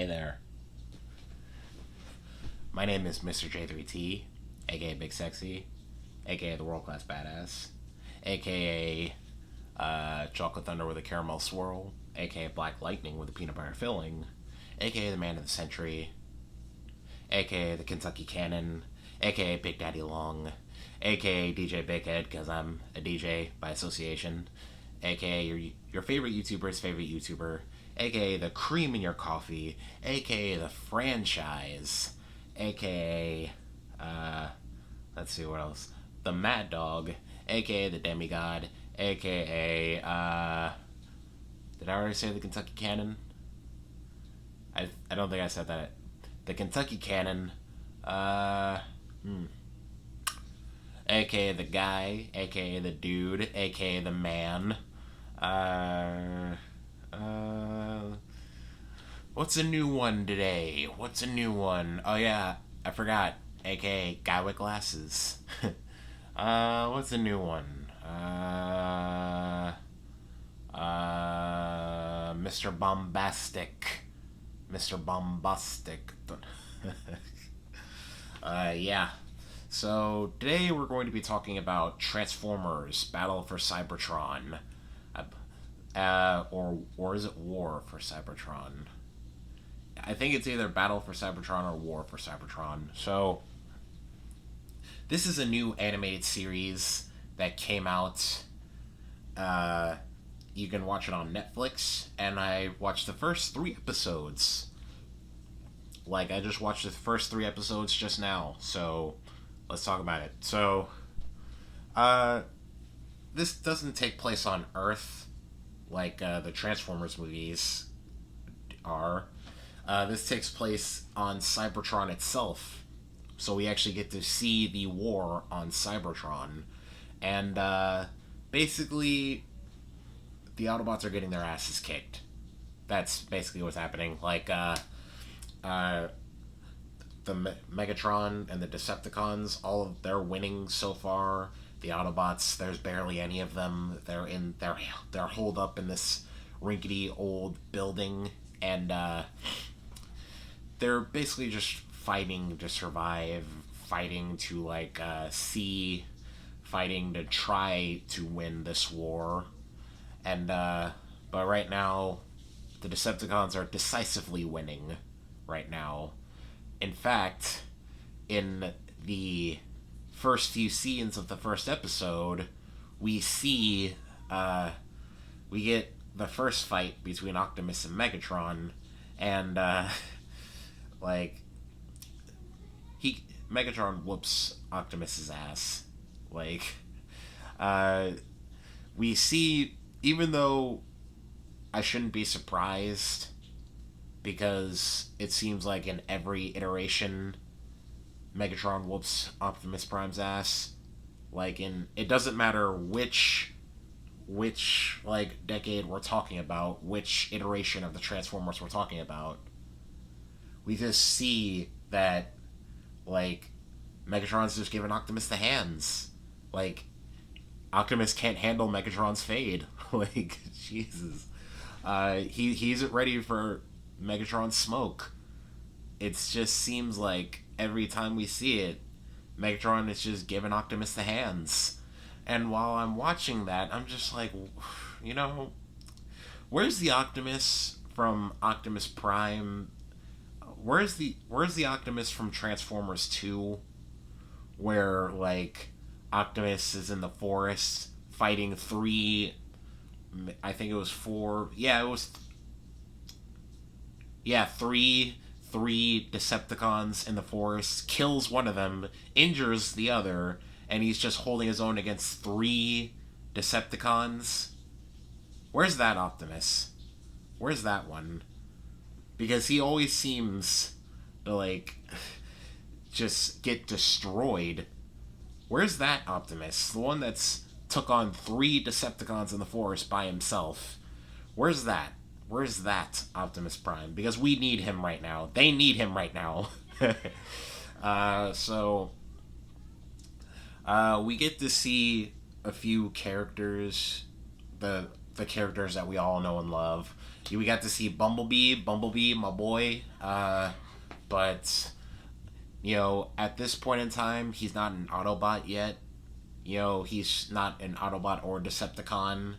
Hey there. My name is Mr. J3T, aka Big Sexy, aka the World Class Badass, aka Chocolate Thunder with a Caramel Swirl, aka Black Lightning with a Peanut Butter Filling, aka the Man of the Century, aka the Kentucky Cannon, aka Big Daddy Long, aka DJ Big Head because I'm a DJ by association, aka your favorite YouTuber's favorite YouTuber, aka the cream in your coffee, aka the franchise, aka let's see what else, the Mad Dog, aka the Demigod, aka did I already say the Kentucky Cannon? I don't think I said that. The Kentucky Cannon, aka the guy, aka the dude, aka the man. What's a new one today? What's a new one? Oh yeah, I forgot. AKA guy with glasses. What's a new one? Mr. Bombastic. Mr. Bombastic. Yeah. So today we're going to be talking about Transformers: Battle for Cybertron, or is it War for Cybertron? I think it's either Battle for Cybertron or War for Cybertron. So this is a new animated series that came out. You can watch it on Netflix, and I watched the first 3 episodes. I just watched the first 3 episodes just now, so let's talk about it. So, this doesn't take place on Earth like the Transformers movies are. This takes place on Cybertron itself, so we actually get to see the war on Cybertron, and basically, the Autobots are getting their asses kicked. That's basically what's happening. The Megatron and the Decepticons, they're winning so far. The Autobots, there's barely any of them. They're holed up in this rinkety old building, and they're basically just fighting to survive, fighting to fighting to try to win this war. And but right now, the Decepticons are decisively winning right now. In fact, in the first few scenes of the first episode, we get the first fight between Optimus and Megatron, and Megatron whoops Optimus's ass. We see, even though I shouldn't be surprised, because it seems like in every iteration, Megatron whoops Optimus Prime's ass. It doesn't matter which decade we're talking about, which iteration of the Transformers we're talking about. We just see that, Megatron's just giving Optimus the hands. Optimus can't handle Megatron's fade. Jesus. He isn't ready for Megatron's smoke. It just seems like every time we see it, Megatron is just giving Optimus the hands. And while I'm watching that, I'm just like, where's the Optimus from Optimus Prime? Where's the Optimus from Transformers 2? Where, Optimus is in the forest fighting 3, I think it was 4, three Decepticons in the forest, kills one of them, injures the other, and he's just holding his own against 3 Decepticons. Where's that Optimus? Where's that one? Because he always seems to, just get destroyed. Where's that Optimus? The one that's took on 3 Decepticons in the forest by himself. Where's that? Where's that Optimus Prime? Because we need him right now. They need him right now. We get to see a few characters. the characters that we all know and love. We got to see Bumblebee, my boy. But at this point in time, he's not an Autobot yet. He's not an Autobot or Decepticon.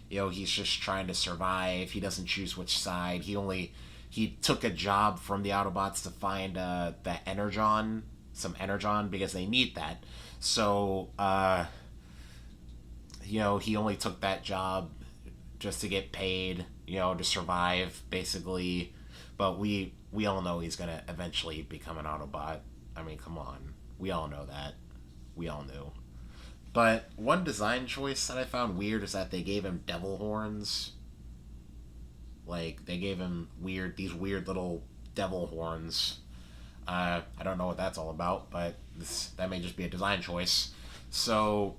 He's just trying to survive. He doesn't choose which side. He took a job from the Autobots to find the Energon, some Energon, because they need that. So, he only took that job just to get paid, to survive, basically. But we all know he's gonna eventually become an Autobot. I mean, come on. We all know that. We all knew. But one design choice that I found weird is that they gave him devil horns. Like, they gave him these weird little devil horns. I don't know what that's all about, but that may just be a design choice. So,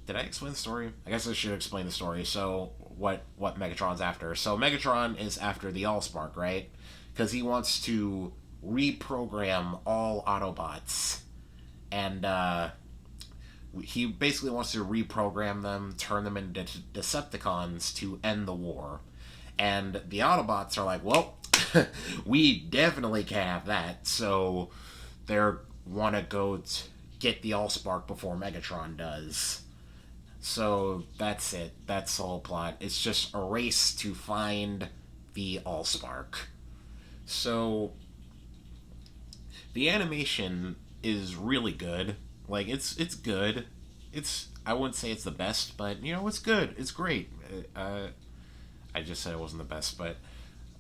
did I explain the story? I guess I should explain the story. So, what Megatron's after. So, Megatron is after the Allspark, right? Because he wants to reprogram all Autobots. And, he basically wants to reprogram them, turn them into Decepticons to end the war. And the Autobots are like, well, we definitely can have that. So they want to go get the Allspark before Megatron does. So that's it. That's the whole plot. It's just a race to find the Allspark. So the animation is really good. Like, it's good. I wouldn't say it's the best, but it's good. It's great. I just said it wasn't the best, but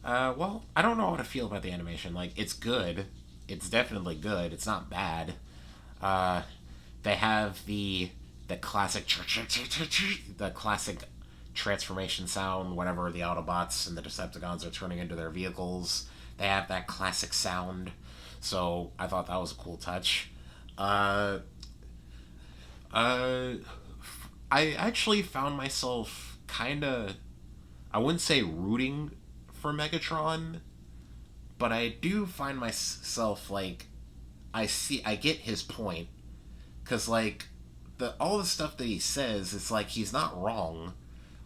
well, I don't know how to feel about the animation. Like, it's good. It's definitely good. It's not bad. They have the classic transformation sound whenever the Autobots and the Decepticons are turning into their vehicles. They have that classic sound. So I thought that was a cool touch. I actually found myself kind of, I wouldn't say rooting for Megatron, but I do find myself, like, I get his point, because, like, all the stuff that he says, it's like he's not wrong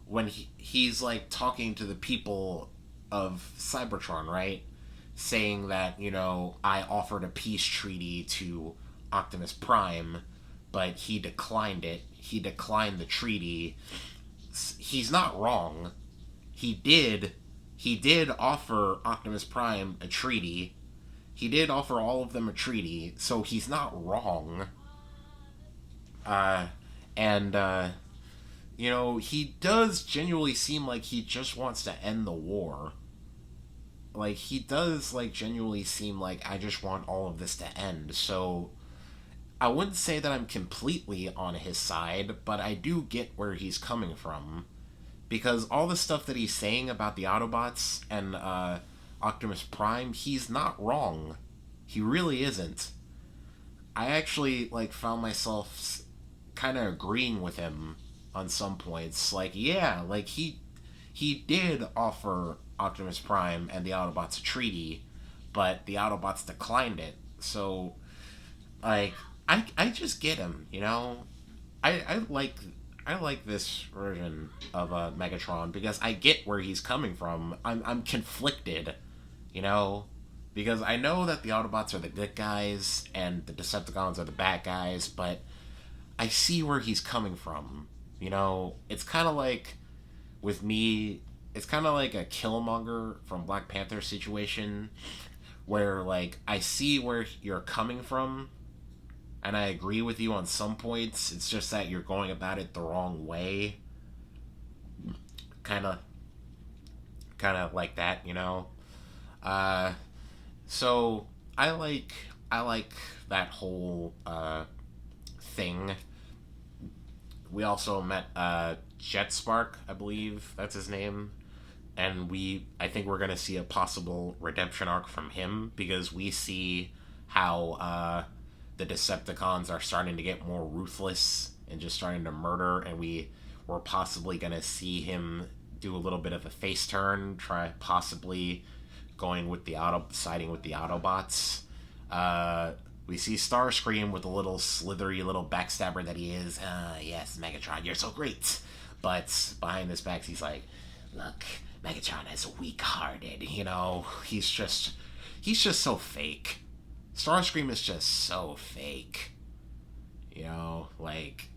when he's like talking to the people of Cybertron, right? Saying that, I offered a peace treaty to Optimus Prime, but he declined it. He declined the treaty. He's not wrong. He did offer Optimus Prime a treaty. He did offer all of them a treaty, so he's not wrong. He does genuinely seem like he just wants to end the war. Like, he does, like, genuinely seem like, I just want all of this to end. So I wouldn't say that I'm completely on his side, but I do get where he's coming from. Because all the stuff that he's saying about the Autobots and Optimus Prime, he's not wrong. He really isn't. I actually, like, found myself kind of agreeing with him on some points. Like, yeah, like, he did offer Optimus Prime and the Autobots a treaty, but the Autobots declined it. So, like, I just get him, I like this version of Megatron because I get where he's coming from. I'm conflicted, because I know that the Autobots are the good guys and the Decepticons are the bad guys, but I see where he's coming from. It's kind of like, with me, it's kind of like a Killmonger from Black Panther situation, where, like, I see where you're coming from, and I agree with you on some points. It's just that you're going about it the wrong way. Kind of like that, So I like that whole thing. We also met JetSpark, I believe that's his name, and I think we're gonna see a possible redemption arc from him, because we see how the Decepticons are starting to get more ruthless and just starting to murder, and we're possibly gonna see him do a little bit of a face turn, try possibly siding with the Autobots. We see Starscream with a little slithery little backstabber that he is. Yes, Megatron, you're so great. But behind his back, he's like, look, Megatron is weak-hearted. He's just so fake. Starscream is just so fake. Like,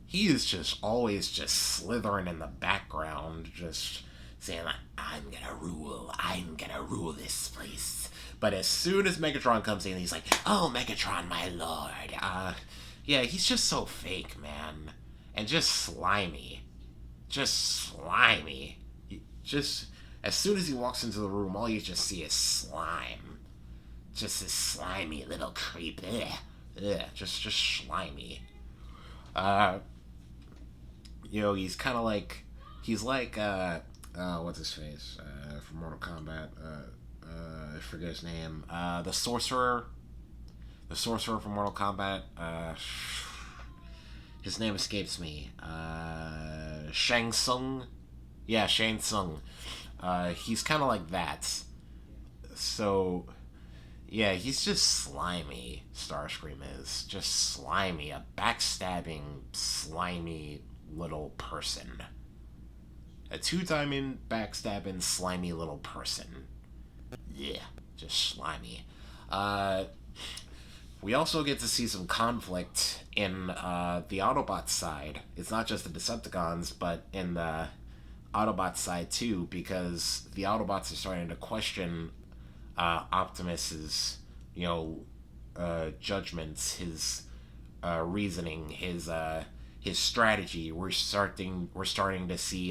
he is just always just slithering in the background, just saying like, I'm gonna rule this place. But as soon as Megatron comes in, he's like, oh, Megatron, my lord. Yeah, he's just so fake, man. And just slimy. Just, as soon as he walks into the room, all you just see is slime. Just this slimy little creep. Ugh, just slimy. He's kind of like, what's his face, from Mortal Kombat, I forget his name, the sorcerer from Mortal Kombat, his name escapes me, Shang Tsung, yeah, Shang Tsung, he's kind of like that, so, yeah, he's just slimy, Starscream is, just slimy, a backstabbing, slimy little person. A two-diamond, backstabbing, slimy little person. Yeah, just slimy. We also get to see some conflict in the Autobots side. It's not just the Decepticons, but in the Autobots side too, because the Autobots are starting to question Optimus's, judgments, his reasoning, his strategy. We're starting to see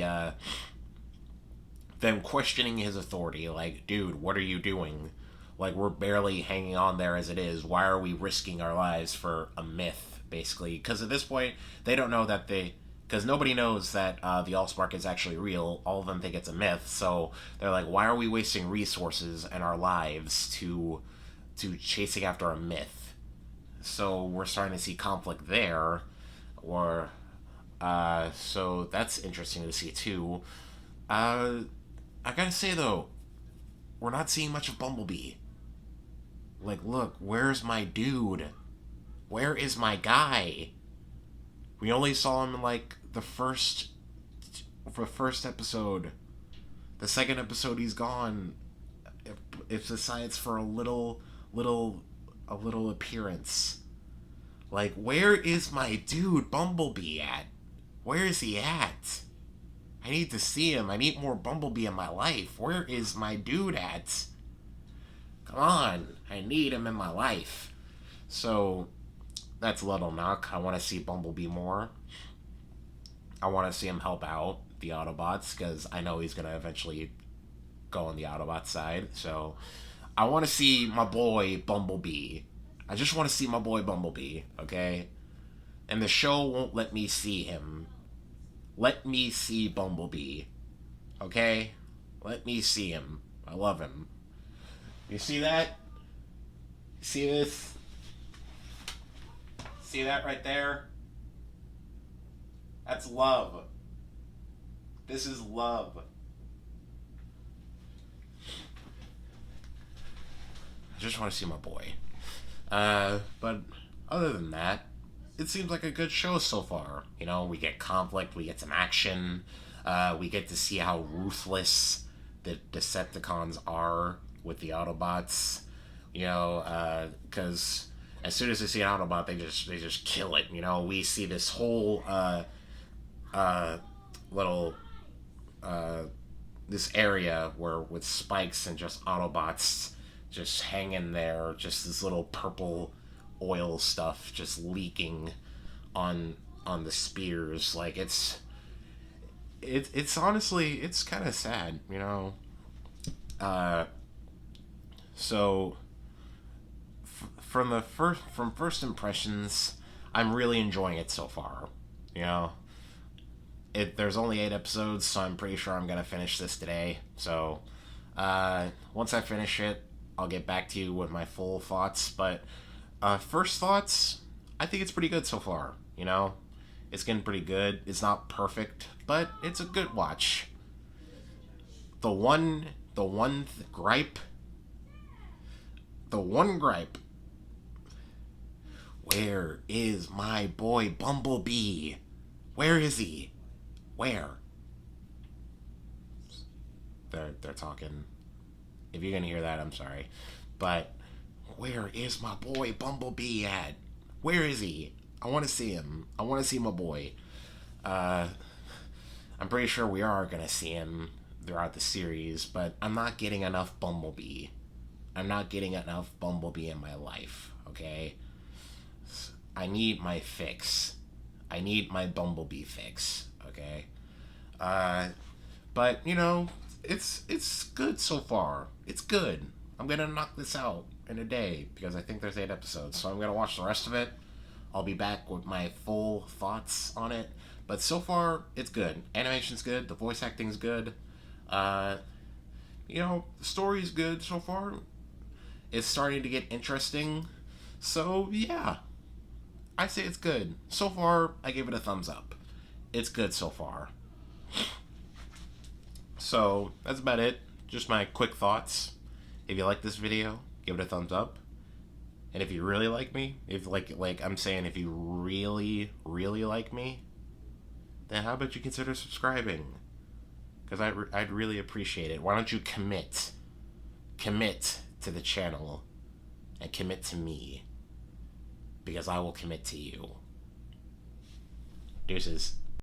them questioning his authority. Like, dude, what are you doing? Like, we're barely hanging on there as it is. Why are we risking our lives for a myth, basically? Because at this point, they don't know that because nobody knows that the Allspark is actually real. All of them think it's a myth. So they're like, why are we wasting resources and our lives to chasing after a myth? So we're starting to see conflict there. So that's interesting to see too. I gotta say though, we're not seeing much of Bumblebee. Like, look, where's my dude? Where is my guy? We only saw him in like the first episode. The second episode, he's gone. If the science for a little appearance. Like, where is my dude Bumblebee at? Where is he at? I need to see him. I need more Bumblebee in my life. Where is my dude at? Come on. I need him in my life. So, that's Little Knock. I want to see Bumblebee more. I want to see him help out the Autobots, because I know he's going to eventually go on the Autobot side. So, I want to see my boy Bumblebee. I just want to see my boy Bumblebee, okay? And the show won't let me see him. Let me see Bumblebee, okay? Let me see him. I love him. You see that? You see this? See that right there? That's love. This is love. I just want to see my boy. But other than that, it seems like a good show so far. We get conflict, we get some action, we get to see how ruthless the Decepticons are with the Autobots. Because as soon as they see an Autobot, they just kill it. We see this whole little this area where with Spikes and just Autobots just hanging there, just this little purple oil stuff just leaking on the spears. Like, it's honestly, it's kind of sad, So from first impressions, I'm really enjoying it so far. There's only 8 episodes, so I'm pretty sure I'm gonna finish this today. So once I finish it, I'll get back to you with my full thoughts. But first thoughts, I think it's pretty good so far. It's getting pretty good. It's not perfect, but it's a good watch. The one gripe. Where is my boy Bumblebee? Where is he? Where? They're talking. If you're gonna hear that, I'm sorry. But where is my boy Bumblebee at? Where is he? I want to see him. I want to see my boy. I'm pretty sure we are gonna see him throughout the series, but I'm not getting enough Bumblebee. I'm not getting enough Bumblebee in my life, okay? I need my fix. I need my Bumblebee fix, okay? But, it's good so far. It's good. I'm gonna knock this out in a day because I think there's 8 episodes, so I'm gonna watch the rest of it. I'll be back with my full thoughts on it. But so far, it's good. Animation's good. The voice acting's good. The story's good so far. It's starting to get interesting. So, yeah. I say it's good. So far, I give it a thumbs up. It's good so far. So, that's about it. Just my quick thoughts. If you like this video, give it a thumbs up. And if you really like me, if I'm saying, if you really, really like me, then how about you consider subscribing? Because I'd really appreciate it. Why don't you commit to the channel and commit to me, because I will commit to you. Deuces.